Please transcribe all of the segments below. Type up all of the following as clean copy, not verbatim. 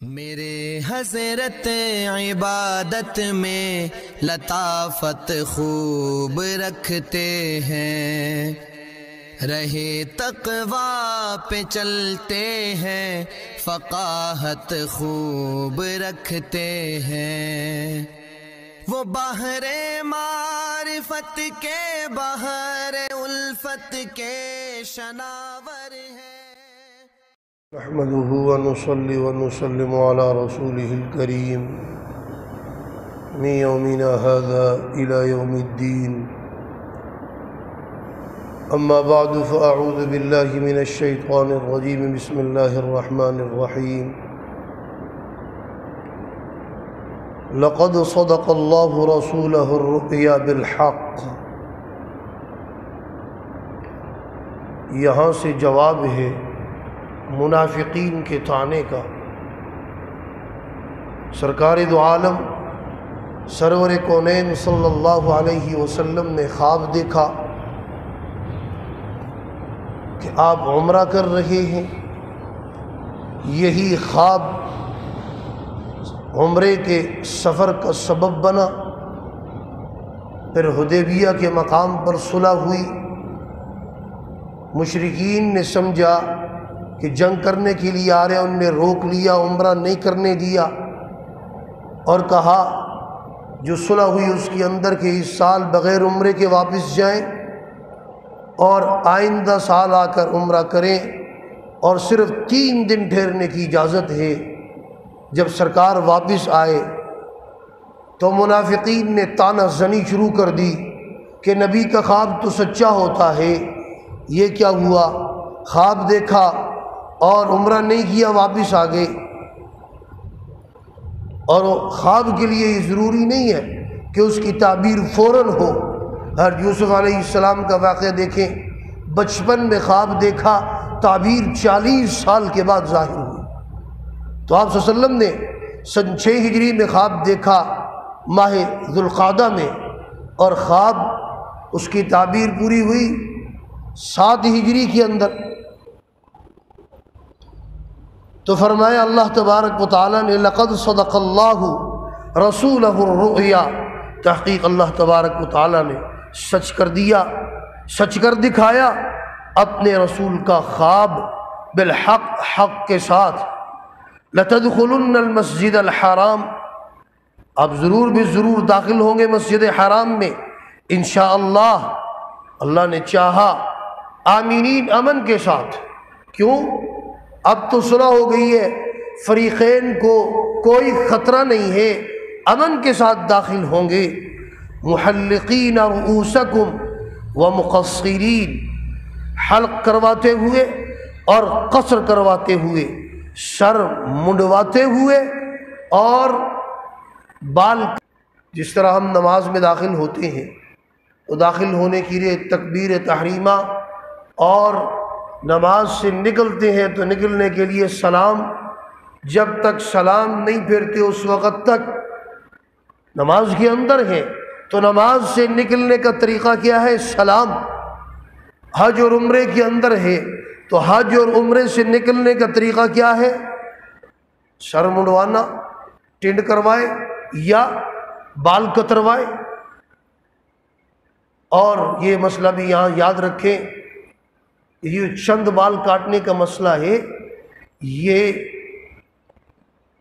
میرے حضرت عبادت میں لطافت خوب رکھتے ہیں، رہے تقویٰ پہ چلتے ہیں، فقاہت خوب رکھتے ہیں۔ وہ بحر معرفت کے بحر الفت کے شناور ہیں۔ نحمده ونصلي ونسلم على رسوله الكريم من يومنا هذا إلى يوم الدين، أما بعد فأعوذ بالله من الشيطان الرجيم، بسم الله الرحمن الرحيم۔ لقد صدق الله رسوله الرؤيا بالحق۔ یہاں سے جواب ہے منافقین کے طعنے کا۔ سرکار دو عالم سرور کونین صلی اللہ علیہ وسلم نے خواب دیکھا کہ آپ عمرہ کر رہے ہیں۔ یہی خواب عمرے کے سفر کا سبب بنا۔ پھر حدیبیہ کے مقام پر صلح ہوئی۔ مشرکین نے سمجھا کہ جنگ کرنے کے لیے آ رہے ہیں، ان نے روک لیا، عمرہ نہیں کرنے دیا، اور کہا جو صلح ہوئی اس کے اندر کہ اس سال بغیر عمرے کے واپس جائیں اور آئندہ سال آ کر عمرہ کریں، اور صرف 3 دن ٹھہرنے کی اجازت ہے۔ جب سرکار واپس آئے تو منافقین نے طعنہ زنی شروع کر دی کہ نبی کا خواب تو سچا ہوتا ہے، یہ کیا ہوا؟ خواب دیکھا اور عمرہ نہیں کیا، واپس آ گئے۔ اور خواب کے لیے یہ ضروری نہیں ہے کہ اس کی تعبیر فوراً ہو۔ یوسف علیہ السلام کا واقعہ دیکھیں، بچپن میں خواب دیکھا، تعبیر 40 سال کے بعد ظاہر ہوئی۔ تو آپ صلی اللہ علیہ وسلم نے سن 6 ہجری میں خواب دیکھا، ماہ ذوالقعدہ میں، اور خواب اس کی تعبیر پوری ہوئی 7 ہجری کے اندر۔ تو فرمایا اللہ تبارک و تعالیٰ نے لقد صدق اللہ رسولہ الرؤیا، تحقیق اللہ تبارک و تعالیٰ نے سچ کر دیا، سچ کر دکھایا اپنے رسول کا خواب بالحق، حق کے ساتھ۔ لتدخلن المسجد الحرام، آپ ضرور بھی ضرور داخل ہوں گے مسجد حرام میں انشاءاللہ، اللہ نے چاہا، آمینین، امن کے ساتھ۔ کیوں؟ اب تو صلح ہو گئی ہے، فریقین کو کوئی خطرہ نہیں ہے، امن کے ساتھ داخل ہوں گے۔ محلقین رؤوسکم ومقصرین، حلق کرواتے ہوئے اور قصر کرواتے ہوئے، سر منڈواتے ہوئے اور بال۔ جس طرح ہم نماز میں داخل ہوتے ہیں تو داخل ہونے کے لیے تکبیر تحریمہ، اور نماز سے نکلتے ہیں تو نکلنے کے لیے سلام، جب تک سلام نہیں پھیرتے اس وقت تک نماز کے اندر ہے۔ تو نماز سے نکلنے کا طریقہ کیا ہے؟ سلام۔ حج اور عمرے کے اندر ہے تو حج اور عمرے سے نکلنے کا طریقہ کیا ہے؟ سر منڈوانا، ٹنڈ کروائے یا بال کتروائے۔ اور یہ مسئلہ بھی یہاں یاد رکھیں، یہ چند بال کاٹنے کا مسئلہ ہے، یہ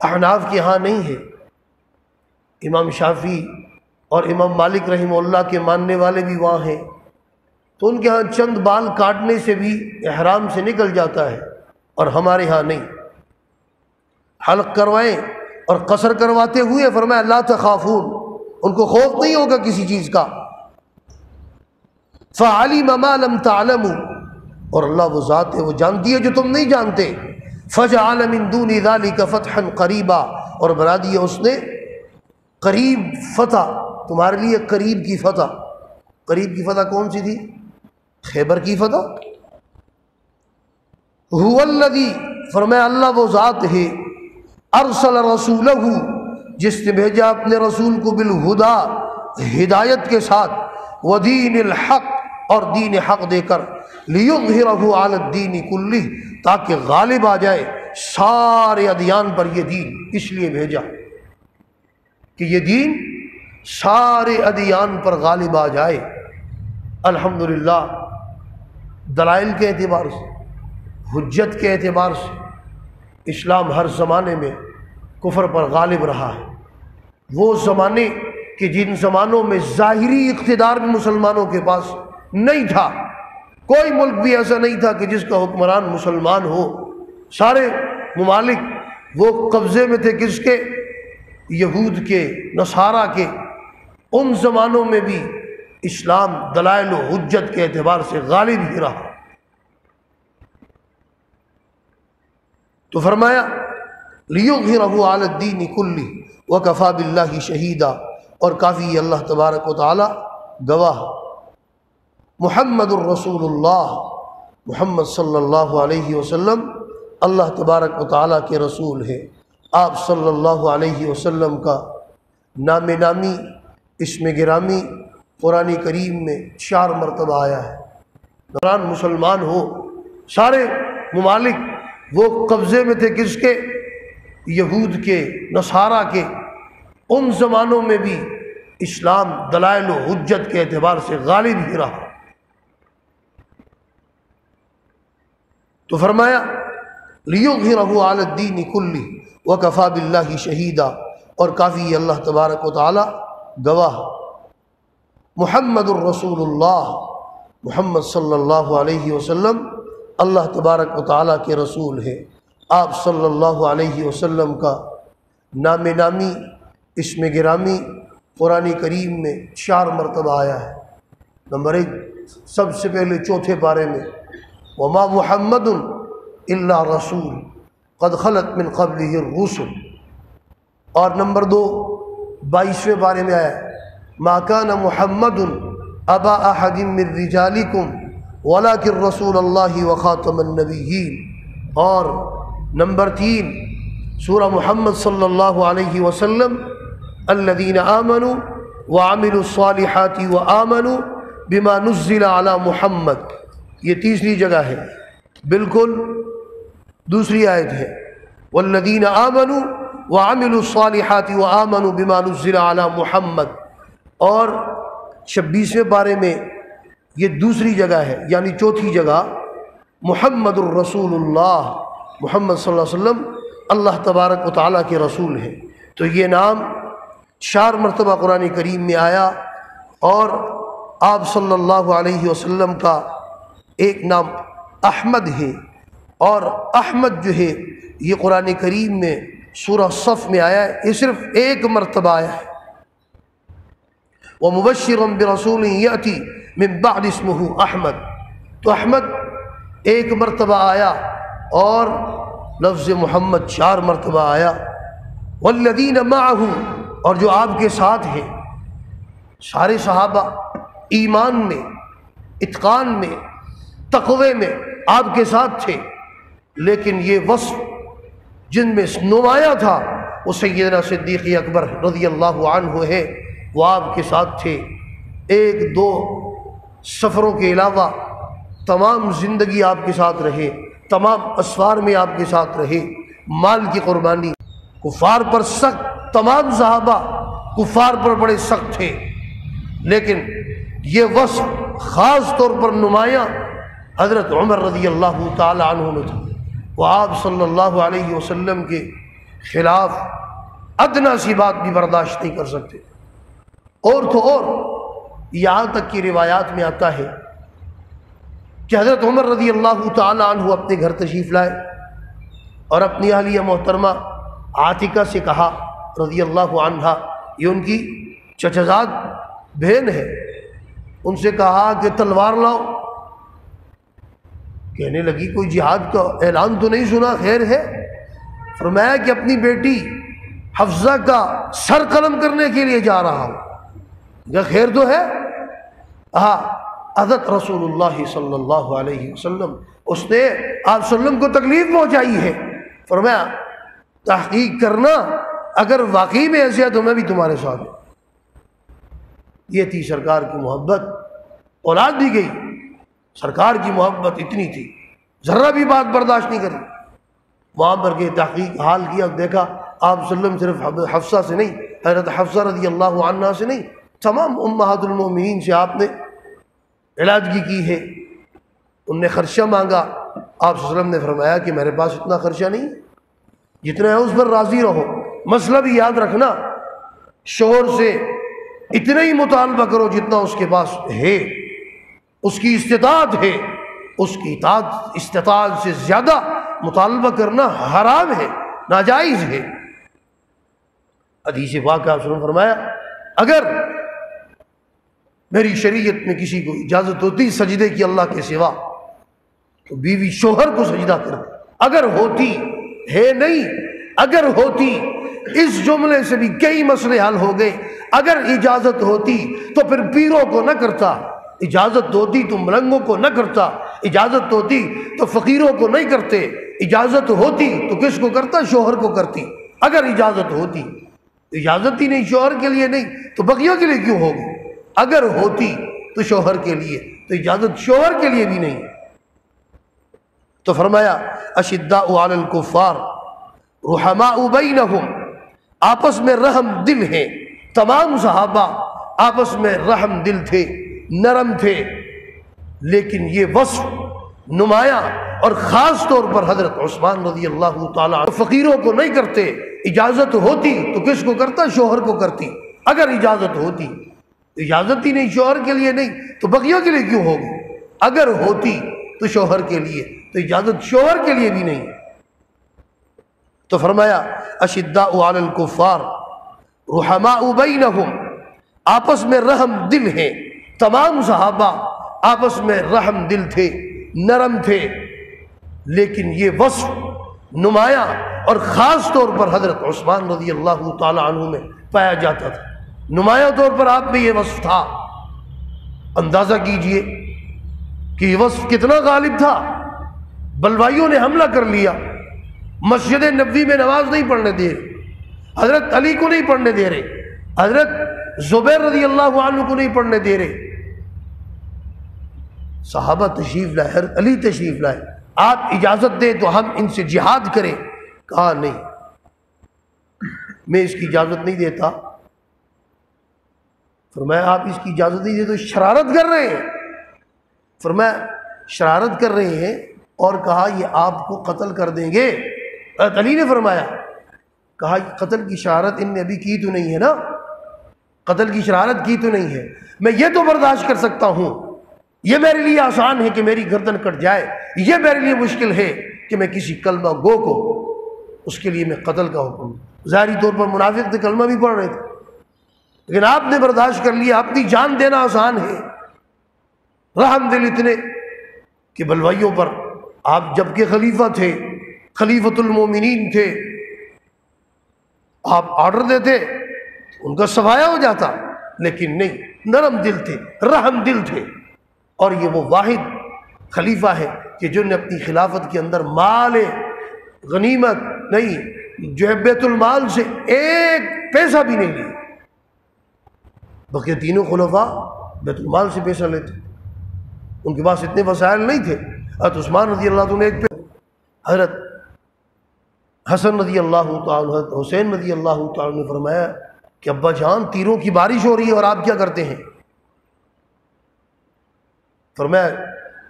احناف کے ہاں نہیں ہے۔ امام شافعی اور امام مالک رحمہ اللہ کے ماننے والے بھی وہاں ہیں، تو ان کے ہاں چند بال کاٹنے سے بھی احرام سے نکل جاتا ہے، اور ہمارے ہاں نہیں۔ حلق کروائیں اور قصر کرواتے ہوئے فرمایا لا تخافون، ان کو خوف نہیں ہوگا کسی چیز کا۔ فعلم ما لم تعلموا، اور اللہ وہ ذات ہے، وہ جانتی ہے جو تم نہیں جانتے۔ فجعل من دون ذلك فتحا قریبا، اور بنا دیا اس نے قریب فتح، تمہارے لیے قریب کی فتح۔ قریب کی فتح کون سی تھی؟ خیبر کی فتح۔ هو الذی، فرمایا اللہ وہ ذات ہے، ارسل رسولہ، جس نے بھیجا اپنے رسول کو بالہدی، ہدایت کے ساتھ، ودین الحق، اور دین حق دے کر، لیظہرہ علی الدین کلہ، تاکہ غالب آ جائے سارے ادیان پر یہ دین اس لیے بھیجا کہ یہ دین سارے ادیان پر غالب آ جائے۔ الحمدللہ دلائل کے اعتبار سے، حجت کے اعتبار سے اسلام ہر زمانے میں کفر پر غالب رہا ہے۔ وہ زمانے کہ جن زمانوں میں ظاہری اقتدار بھی مسلمانوں کے پاس نہیں تھا، کوئی ملک بھی ایسا نہیں تھا کہ جس کا حکمران مسلمان ہو، سارے ممالک وہ قبضے میں تھے کس کے؟ یہود کے، نصارہ کے۔ ان زمانوں میں بھی اسلام دلائل و حجت کے اعتبار سے غالب ہی رہا۔ تو فرمایا لِيُظْهِرَهُ عَلَى الدِّينِ كُلِّهِ وَكَفَى بِاللَّهِ شَهِيدًا، اور کافی اللہ تبارک و تعالی گواہ۔ محمد الرسول اللہ، محمد صلی اللہ علیہ وسلم اللہ تبارک و تعالیٰ کے رسول ہے۔ آپ صلی اللہ علیہ وسلم کا نام نامی، اسم گرامی قرآن کریم میں 4 مرتبہ آیا ہے۔ دوران مسلمان ہو، سارے ممالک وہ قبضے میں تھے کس کے؟ یہود کے، نصارہ کے۔ ان زمانوں میں بھی اسلام دلائل و حجت کے اعتبار سے غالب ہی رہا۔ تو فرمایا لِيُظْهِرَهُ عَلَى الدِّينِ كُلِّهِ وَكَفَى بِاللَّهِ شَهِيدًا، اور کافی اللہ تبارک و تعالی گواہ۔ محمد الرسول اللہ، محمد صلی اللہ علیہ وسلم اللہ تبارک و تعالیٰ کے رسول ہے۔ آپ صلی اللہ علیہ وسلم کا نام نامی، اسم گرامی قرآن کریم میں 4 مرتبہ آیا ہے۔ نمبر 1 سب سے پہلے 4تھے پارے میں وما محمد الا رسول قد خلت من قبلہ الرسل، اور نمبر 2 22ویں پارے میں آیا ما کان محمد ابا احد من رجالکم ولکن رسول اللہ وخاتم النبیین، اور نمبر 3 سورہ محمد صلی اللہ علیہ وسلم الذین آمنوا وعملوا الصالحات وآمنوا بما نزل علی محمد، یہ تیسری جگہ ہے، بالکل دوسری آیت ہے والذین آمنوا وعملوا الصالحات وآمنوا بما نزل علی محمد، اور 26ویں پارے میں یہ دوسری جگہ ہے، یعنی 4تھی جگہ محمد الرسول اللہ، محمد صلی اللہ علیہ وسلم اللہ تبارک و تعالیٰ کے رسول ہیں۔ تو یہ نام 4 مرتبہ قرآن کریم میں آیا، اور آپ صلی اللہ علیہ وسلم کا ایک نام احمد ہے، اور احمد جو ہے یہ قرآن کریم میں سورہ صف میں آیا ہے، یہ صرف 1 مرتبہ آیا ہے۔ وَمُبَشِّرًا بِرَسُولٍ يَأْتِي مِن بَعْدِ اسْمُهُ احمد، تو احمد 1 مرتبہ آیا، اور لفظ محمد 4 مرتبہ آیا۔ وَالَّذِينَ مَعَهُ، اور جو آپ کے ساتھ ہیں، سارے صحابہ ایمان میں، اتقان میں، تقوی میں آپ کے ساتھ تھے، لیکن یہ وصف جن میں نمایاں تھا وہ سیدنا صدیق اکبر رضی اللہ عنہ ہے، وہ آپ کے ساتھ تھے۔ 1-2 سفروں کے علاوہ تمام زندگی آپ کے ساتھ رہے، تمام اسفار میں آپ کے ساتھ رہے، مال کی قربانی، کفار پر سخت، تمام صحابہ کفار پر بڑے سخت تھے، لیکن یہ وصف خاص طور پر نمایاں حضرت عمر رضی اللہ تعالی عنہ میں تھا۔ وہ آپ صلی اللہ علیہ وسلم کے خلاف ادنا سی بات بھی برداشت نہیں کر سکتے۔ اور تو اور یہاں تک کہ روایات میں آتا ہے کہ حضرت عمر رضی اللہ تعالی عنہ اپنے گھر تشریف لائے اور اپنی اہلیہ محترمہ عاتکہ سے کہا رضی اللہ عنہا، یہ ان کی چچزاد بہن ہے، ان سے کہا کہ تلوار لاؤ۔ کہنے لگی کوئی جہاد کا اعلان تو نہیں سنا، خیر ہے؟ فرمایا کہ اپنی بیٹی حفصہ کا سر قلم کرنے کے لیے جا رہا ہوں۔ کیا خیر تو ہے؟ ہاں، حضرت رسول اللہ صلی اللہ علیہ وسلم، اس نے آپ صلی اللہ علیہ وسلم کو تکلیف پہنچائی ہے۔ فرمایا تحقیق کرنا، اگر واقعی میں ایسے ہے تو میں بھی تمہارے ساتھ ہوں۔ یہ تھی سرکار کی محبت، اولاد بھی گئی، سرکار کی محبت اتنی تھی، ذرہ بھی بات برداشت نہیں کری۔ وہاں پر کے تحقیق حال کیا، دیکھا آپ صلی اللہ علیہ وسلم صرف حفصہ سے نہیں، حضرت حفصہ رضی اللہ عنہا سے نہیں، تمام امہات المومنین سے آپ نے علاج کی ہے۔ ان نے خرچہ مانگا، آپ صلی اللہ علیہ وسلم نے فرمایا کہ میرے پاس اتنا خرچہ نہیں، جتنا ہے اس پر راضی رہو۔ مسئلہ بھی یاد رکھنا، شوہر سے اتنا ہی مطالبہ کرو جتنا اس کے پاس ہے، اس کی استطاعت ہے، اس کی استطاعت سے زیادہ مطالبہ کرنا حرام ہے، ناجائز ہے۔ حدیث پاک آپ نے فرمایا اگر میری شریعت میں کسی کو اجازت ہوتی سجدے کی اللہ کے سوا تو بیوی شوہر کو سجدہ کرتی، اگر ہوتی ہے نہیں، اگر ہوتی، اس جملے سے بھی کئی مسئلے حل ہو گئے۔ اگر اجازت ہوتی تو پھر پیروں کو نہ کرتا، اجازت ہوتی تو ملنگوں کو نہ کرتا، اجازت ہوتی تو فقیروں کو نہیں کرتے، اجازت ہوتی تو کس کو کرتا؟ شوہر کو کرتی۔ اگر اجازت ہوتی، اجازت ہی نہیں شوہر کے لیے نہیں تو بقیہ کے لیے کیوں ہوگی؟ اگر ہوتی تو شوہر کے لیے، تو اجازت شوہر کے لیے بھی نہیں۔ تو فرمایا اشداء علی الکفار رحماء بینہم، آپس میں رحم دل ہیں۔ تمام صحابہ آپس میں رحم دل تھے، نرم تھے، لیکن یہ وصف نمایاں اور خاص طور پر حضرت عثمان رضی اللہ تعالیٰ عنہ فقیروں کو نہیں کرتے۔ اجازت ہوتی تو کس کو کرتا؟ شوہر کو کرتی۔ اگر اجازت ہوتی، اجازت ہی نہیں شوہر کے لیے نہیں تو بقیہ کے لیے کیوں ہوگی؟ اگر ہوتی تو شوہر کے لیے، تو اجازت شوہر کے لیے بھی نہیں۔ تو فرمایا اشداء علی الکفار رحماء بینہم، آپس میں رحم دل ہیں۔ تمام صحابہ آپس میں رحم دل تھے، نرم تھے، لیکن یہ وصف نمایاں اور خاص طور پر حضرت عثمان رضی اللہ تعالی عنہ میں پایا جاتا تھا۔ نمایاں طور پر آپ میں یہ وصف تھا۔ اندازہ کیجئے کہ یہ وصف کتنا غالب تھا۔ بلوائیوں نے حملہ کر لیا، مسجد نبوی میں نماز نہیں پڑھنے دے رہے، حضرت علی کو نہیں پڑھنے دے رہے، حضرت زبیر رضی اللہ عنہ کو نہیں پڑھنے دے رہے۔ صحابہ تشریف لائے، حضرت علی تشریف لائے، آپ اجازت دیں تو ہم ان سے جہاد کریں۔ کہا نہیں، میں اس کی اجازت نہیں دیتا۔ فرمایا آپ اس کی اجازت نہیں دیتے تو شرارت کر رہے ہیں۔ فرمایا شرارت کر رہے ہیں، اور کہا یہ آپ کو قتل کر دیں گے۔ حضرت علی نے فرمایا، کہا قتل کی شرارت ان نے ابھی کی تو نہیں ہے نا، قتل کی شرارت کی تو نہیں ہے، میں یہ تو برداشت کر سکتا ہوں، یہ میرے لیے آسان ہے کہ میری گردن کٹ جائے، یہ میرے لیے مشکل ہے کہ میں کسی کلمہ گو کو اس کے لیے میں قتل کا حکم۔ ظاہری طور پر منافق تھے، کلمہ بھی پڑھ رہے تھے، لیکن آپ نے برداشت کر لیا۔ اپنی جان دینا آسان ہے، رحم دل اتنے کہ بلوائیوں پر آپ جبکہ خلیفہ تھے، خلیفۃ المومنین تھے، آپ آرڈر دیتے ان کا صفایا ہو جاتا، لیکن نہیں، نرم دل تھے، رحم دل تھے۔ اور یہ وہ واحد خلیفہ ہے کہ جن نے اپنی خلافت کے اندر مال غنیمت نہیں، جو ہے بیت المال سے ایک پیسہ بھی نہیں لیا۔ بقیہ تینوں خلفاء بیت المال سے پیسہ لیتے، ان کے پاس اتنے وسائل نہیں تھے۔ حضرت عثمان رضی اللہ عنہ ایک پہ، حضرت حسن رضی اللہ تعالیٰ، حضرت حسین رضی اللہ تعالیٰ نے فرمایا کہ ابا جان تیروں کی بارش ہو رہی ہے اور آپ کیا کرتے ہیں؟ فرمایا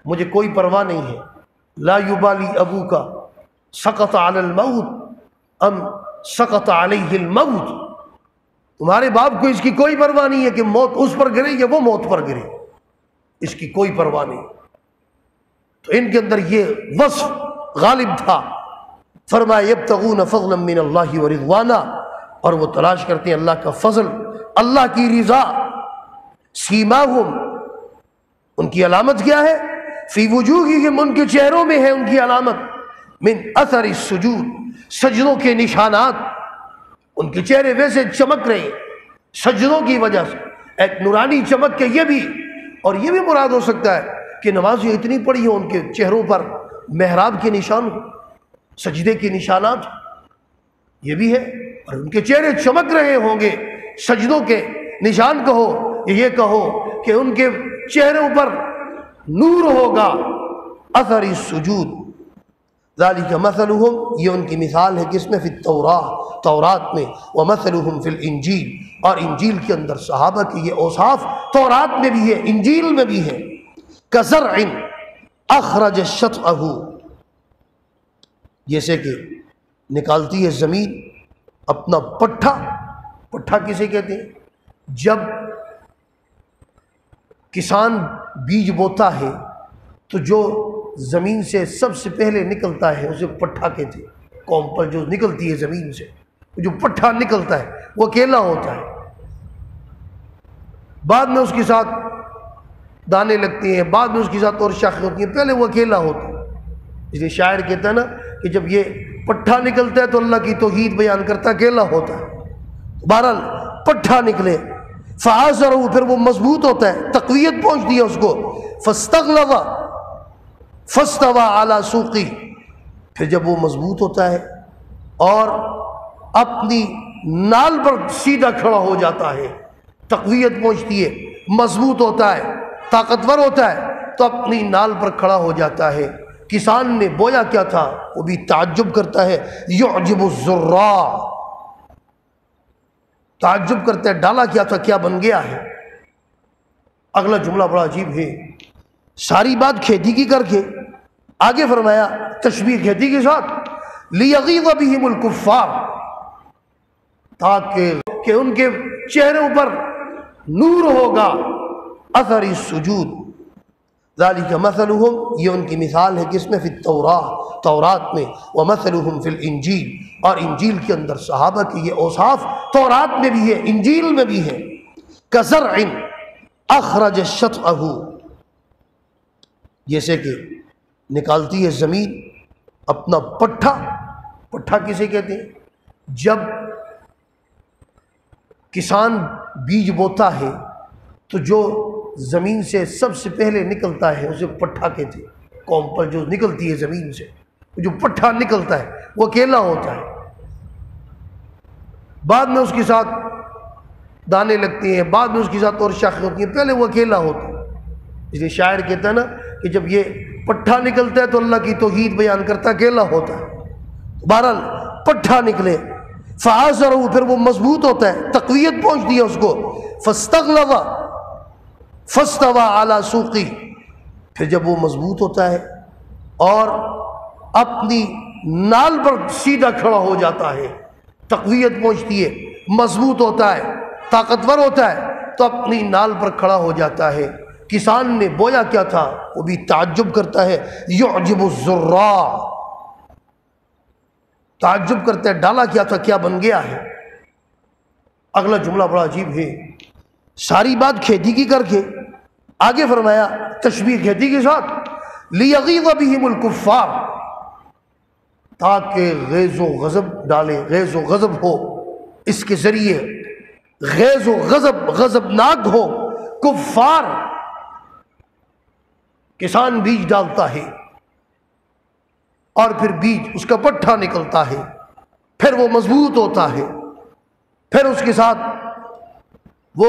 مجھے کوئی پرواہ نہیں ہے، لا یبالی ابو کا سقط علی الموت ام سقط علیہ الموت، تمہارے باپ کو اس کی کوئی پرواہ نہیں ہے کہ موت اس پر گرے یا وہ موت پر گرے، اس کی کوئی پرواہ نہیں۔ تو ان کے اندر یہ وصف غالب تھا۔ فرمایا یبتغون فضلا من اللہ ورضوانا، اور وہ تلاش کرتے ہیں اللہ کا فضل، اللہ کی رضا۔ سیماہم، ان کی علامت کیا ہے؟ فی وجوہہم، ان کے چہروں میں ہے ان کی علامت، من اثر السجود، سجدوں کے نشانات، ان کے چہرے ویسے چمک رہے ہیں سجدوں کی وجہ سے، ایک نورانی چمک کے۔ یہ بھی اور یہ بھی مراد ہو سکتا ہے کہ نمازیں اتنی پڑھی ہوں ان کے چہروں پر محراب کے نشان ہو، سجدے کے نشانات، یہ بھی ہے۔ اور ان کے چہرے چمک رہے ہوں گے، سجدوں کے نشان کہو، یہ کہو کہ ان کے چہروں پر نور ہوگا، اثر السجود، ذالک مثلہم، یہ ان کی مثال ہے کس میں؟ فی التوراۃ، تورات میں، ومثلہم فی الانجیل، اور انجیل کے اندر صحابہ کی یہ اوصاف تورات میں بھی ہے، انجیل میں بھی ہے۔ کزرع اخرج شطأہ، جیسے کہ نکالتی ہے زمین اپنا پٹھا۔ پٹھا کسے کہتے ہیں؟ جب کسان بیج بوتا ہے تو جو زمین سے سب سے پہلے نکلتا ہے اسے پٹھا کہتے ہیں۔ قوم پر جو نکلتی ہے زمین سے، جو پٹھا نکلتا ہے وہ اکیلا ہوتا ہے، بعد میں اس کے ساتھ دانے لگتے ہیں، بعد میں اس کے ساتھ اور شاخیں ہوتی ہیں، پہلے وہ اکیلا ہوتا ہے۔ اس لیے شاعر کہتا ہے نا کہ جب یہ پٹھا نکلتا ہے تو اللہ کی توحید بیان کرتا ہے، اکیلا ہوتا ہے۔ بہرحال پٹھا نکلے، فآزرہ، پھر وہ مضبوط ہوتا ہے، تقویت پہنچتی ہے اس کو، فاستغلظ فاستوى علی سوقی، پھر جب وہ مضبوط ہوتا ہے اور اپنی نال پر سیدھا کھڑا ہو جاتا ہے، تقویت پہنچتی ہے، مضبوط ہوتا ہے، طاقتور ہوتا ہے، تو اپنی نال پر کھڑا ہو جاتا ہے۔ کسان نے بویا کیا تھا وہ بھی تعجب کرتا ہے، یعجب الزراع، تعجب کرتا ہے ڈالا کیا تھا، کیا بن گیا ہے۔ اگلا جملہ بڑا عجیب ہے، ساری بات کھیتی کی کر کے آگے فرمایا تشبیہ کھیتی کے ساتھ، لیغیظ بہم الکفار، تاکہ کہ ان کے چہروں پر نور ہوگا، اثر السجود۔ ذالک مثلہم، یہ ان کی مثال ہے کس میں؟ فی التوراۃ، تورات میں، ومثلہم فی الانجیل، اور انجیل کے اندر صحابہ کی یہ اوصاف تورات میں بھی ہے، انجیل میں بھی ہے۔ کزرع اخرج شطأہ، جیسے کہ نکالتی ہے زمین اپنا پٹھا۔ پٹھا کسے کہتے ہیں؟ جب کسان بیج بوتا ہے تو جو زمین سے سب سے پہلے نکلتا ہے اسے پٹھا کہتے ہیں۔ قوم پر جو نکلتی ہے زمین سے، جو پٹھا نکلتا ہے وہ اکیلا ہوتا ہے، بعد میں اس کے ساتھ دانے لگتے ہیں، بعد میں اس کے ساتھ اور شاخیں ہوتی ہیں، پہلے وہ اکیلا ہوتا ہے۔ اس لیے شاعر کہتا ہے نا کہ جب یہ پٹھا نکلتا ہے تو اللہ کی توحید بیان کرتا ہے، اکیلا ہوتا ہے۔ بہرحال پٹھا نکلے، فآزرہ، پھر وہ مضبوط ہوتا ہے، تقویت پہنچتی ہے اس کو، فاستغلظ فاستوى علی سوقی، پھر جب وہ مضبوط ہوتا ہے اور اپنی نال پر سیدھا کھڑا ہو جاتا ہے، تقویت پہنچتی ہے، مضبوط ہوتا ہے، طاقتور ہوتا ہے، تو اپنی نال پر کھڑا ہو جاتا ہے۔ کسان نے بویا کیا تھا وہ بھی تعجب کرتا ہے، یعجب الزراع، تعجب کرتا ہے ڈالا کیا تھا، کیا بن گیا ہے۔ اگلا جملہ بڑا عجیب ہے، ساری بات کھیتی کی کر کے آگے فرمایا تشبیہ کھیتی کے ساتھ، لیغیظ بہم الکفار، تاکہ غیظ و غضب ڈالے، غیظ و غضب ہو، اس کے ذریعے غیظ و غضب غضبناک ہو کفار۔ کسان بیج ڈالتا ہے اور پھر بیج اس کا پٹھا نکلتا ہے، پھر وہ مضبوط ہوتا ہے، پھر اس کے ساتھ وہ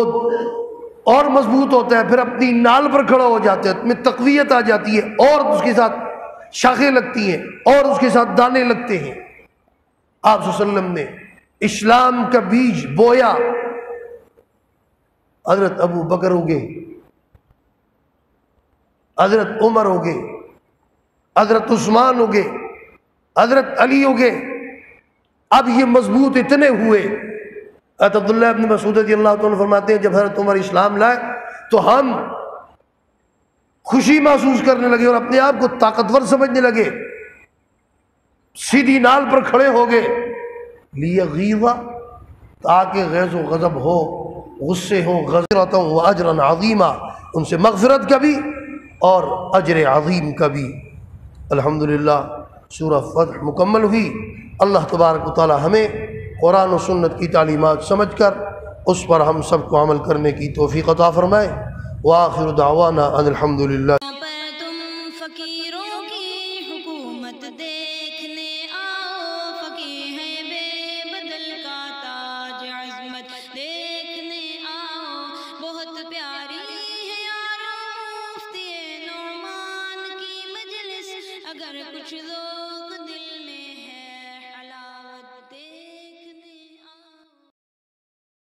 اور مضبوط ہوتا ہے، پھر اپنی نال پر کھڑا ہو جاتا ہے، میں تقویت آ جاتی ہے، اور اس کے ساتھ شاخیں لگتی ہیں، اور اس کے ساتھ دانے لگتے ہیں۔ آپ صلی اللہ علیہ وسلم نے اسلام کا بیج بویا، حضرت ابو بکر ہو گئے، حضرت عمر ہو گئے، حضرت عثمان ہو گئے، حضرت علی ہو گئے، اب یہ مضبوط اتنے ہوئے۔ حضرت عبداللہ ابن مسعود رضی اللہ عنہ فرماتے ہیں جب حضرت عمر اسلام لائے تو ہم خوشی محسوس کرنے لگے اور اپنے آپ کو طاقتور سمجھنے لگے، سیدھی نال پر کھڑے ہو گئے، لیغیظ، تاکہ غیظ و غضب ہو، غصے ہو، غضرۃ و اجرا عظیما، ان سے مغفرت کا بھی اور اجر عظیم کا بھی۔ الحمدللہ سورہ فتح مکمل ہوئی۔ اللہ تبارک و تعالی ہمیں قرآن و سنت کی تعلیمات سمجھ کر اس پر ہم سب کو عمل کرنے کی توفیق عطا فرمائے۔ وآخر دعوانا ان الحمدللہ۔